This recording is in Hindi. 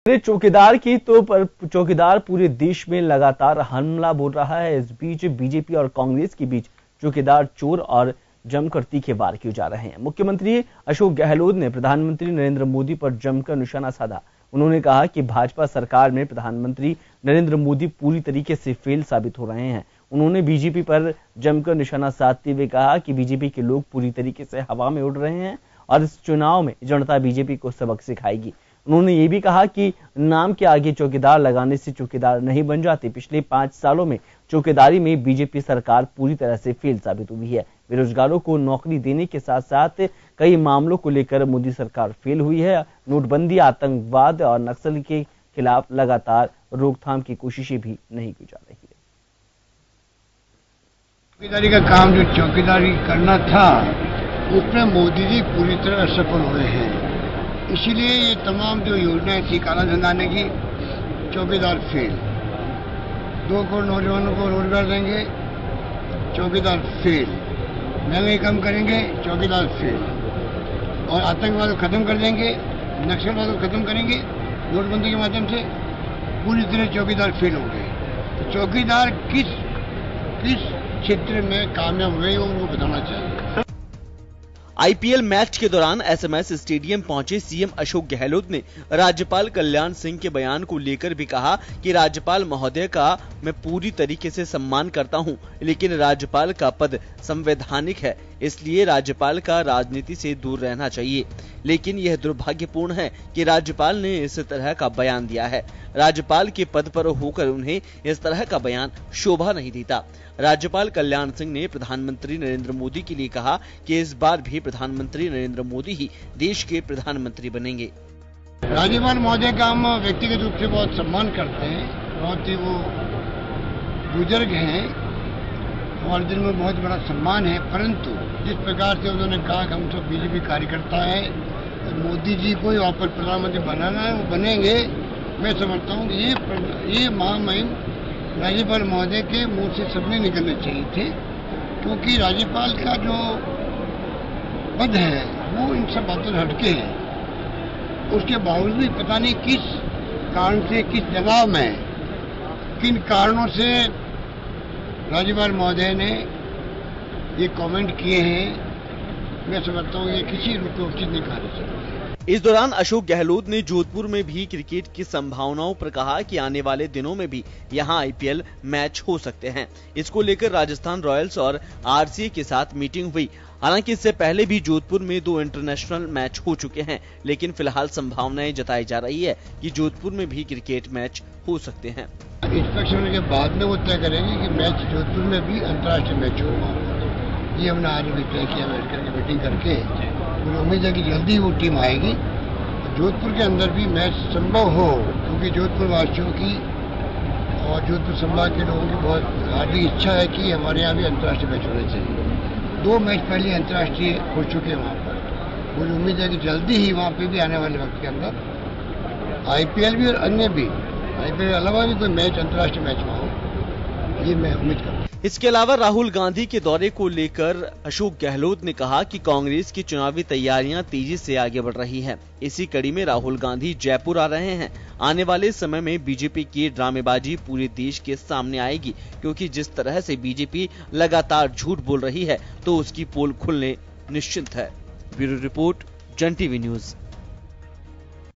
चौकीदार की तो पर चौकीदार पूरे देश में लगातार हमला बोल रहा है। इस बीच बीजेपी और कांग्रेस के बीच चौकीदार चोर और जमकर तीखे वार किए जा रहे हैं। मुख्यमंत्री अशोक गहलोत ने प्रधानमंत्री नरेंद्र मोदी पर जमकर निशाना साधा। उन्होंने कहा कि भाजपा सरकार में प्रधानमंत्री नरेंद्र मोदी पूरी तरीके से फेल साबित हो रहे हैं। उन्होंने बीजेपी पर जमकर निशाना साधते हुए कहा कि बीजेपी के लोग पूरी तरीके से हवा में उड़ रहे हैं और इस चुनाव में जनता बीजेपी को सबक सिखाएगी। उन्होंने ये भी कहा कि नाम के आगे चौकीदार लगाने से चौकीदार नहीं बन जाते। पिछले 5 सालों में चौकीदारी में बीजेपी सरकार पूरी तरह से फेल साबित हुई है। बेरोजगारों को नौकरी देने के साथ साथ कई मामलों को लेकर मोदी सरकार फेल हुई है। नोटबंदी, आतंकवाद और नक्सल के खिलाफ लगातार रोकथाम की कोशिशें भी नहीं की जा रही है। चौकीदारी का काम जो चौकीदारी करना था उसमें मोदी जी पूरी तरह असफल हुए हैं। इसीलिए ये तमाम जो योजनाएं थी काला धन आने की, चौकीदार फेल। 2 करोड़ नौजवानों को रोजगार देंगे, चौकीदार फेल। महंगाई कम करेंगे, चौकीदार फेल। और आतंकवाद को खत्म कर देंगे, नक्सलवाद को खत्म करेंगे नोटबंदी के माध्यम से, पूरी तरह चौकीदार फेल हो गए। तो चौकीदार किस क्षेत्र में कामयाब हुए उनको बताना चाहिए। आईपीएल मैच के दौरान एसएमएस स्टेडियम पहुंचे सीएम अशोक गहलोत ने राज्यपाल कल्याण सिंह के बयान को लेकर भी कहा कि राज्यपाल महोदय का मैं पूरी तरीके से सम्मान करता हूं, लेकिन राज्यपाल का पद संवैधानिक है, इसलिए राज्यपाल का राजनीति से दूर रहना चाहिए। लेकिन यह दुर्भाग्यपूर्ण है कि राज्यपाल ने इस तरह का बयान दिया है। राज्यपाल के पद पर होकर उन्हें इस तरह का बयान शोभा नहीं देता। राज्यपाल कल्याण सिंह ने प्रधानमंत्री नरेंद्र मोदी के लिए कहा कि इस बार भी प्रधानमंत्री नरेंद्र मोदी ही देश के प्रधानमंत्री बनेंगे। राज्यपाल महोदय का हम व्यक्तिगत रूप से बहुत सम्मान करते हैं, बहुत ही वो बुजुर्ग हैं, हमारे दिल में बहुत बड़ा सम्मान है। परंतु जिस प्रकार से उन्होंने कहा कि हम सब बीजेपी कार्यकर्ता है, मोदी जी को वापस प्रधानमंत्री बनाना है, वो बनेंगे। मैं समझता हूँ ये महामहिम राज्यपाल महोदय के मुंह से सबने निकलने चाहिए थे, क्योंकि राज्यपाल का जो पद है वो इन सब बातों से हटके है। उसके बावजूद भी पता नहीं किस कारण से, किस दबाव में, किन कारणों से राज्यपाल महोदय ने ये कमेंट किए हैं। मैं समझता हूँ ये किसी रूप में उचित नहीं कहा जा सकता। इस दौरान अशोक गहलोत ने जोधपुर में भी क्रिकेट की संभावनाओं पर कहा कि आने वाले दिनों में भी यहां आईपीएल मैच हो सकते हैं। इसको लेकर राजस्थान रॉयल्स और आरसीए के साथ मीटिंग हुई। हालांकि इससे पहले भी जोधपुर में 2 इंटरनेशनल मैच हो चुके हैं, लेकिन फिलहाल संभावनाएं जताई जा रही है कि जोधपुर में भी क्रिकेट मैच हो सकते हैं। इंस्पेक्शन के बाद में वो तय करेंगे कि मैच जोधपुर में भी अंतर्राष्ट्रीय मैच होगा। ये हमने आज भी तय किया बैठ करके मीटिंग करके। मुझे उम्मीद है कि जल्दी वो टीम आएगी, जोधपुर के अंदर भी मैच संभव हो, क्योंकि जोधपुर वासियों की और जोधपुर संभाग के लोगों की बहुत हार्दिक इच्छा है कि हमारे यहाँ भी अंतर्राष्ट्रीय मैच होने चाहिए। 2 मैच पहले अंतर्राष्ट्रीय हो चुके हैं वहाँ पर। मुझे उम्मीद है कि जल्दी ही वहाँ पे भी आने वाले वक्त के अंदर आईपीएल भी और अन्य भी, आईपीएल के अलावा भी कोई मैच अंतर्राष्ट्रीय मैच में हो, ये मैं उम्मीद करता हूँ। इसके अलावा राहुल गांधी के दौरे को लेकर अशोक गहलोत ने कहा कि कांग्रेस की चुनावी तैयारियां तेजी से आगे बढ़ रही हैं। इसी कड़ी में राहुल गांधी जयपुर आ रहे हैं। आने वाले समय में बीजेपी की ड्रामेबाजी पूरे देश के सामने आएगी, क्योंकि जिस तरह से बीजेपी लगातार झूठ बोल रही है तो उसकी पोल खुलने निश्चित है। ब्यूरो रिपोर्ट, जन टीवी न्यूज।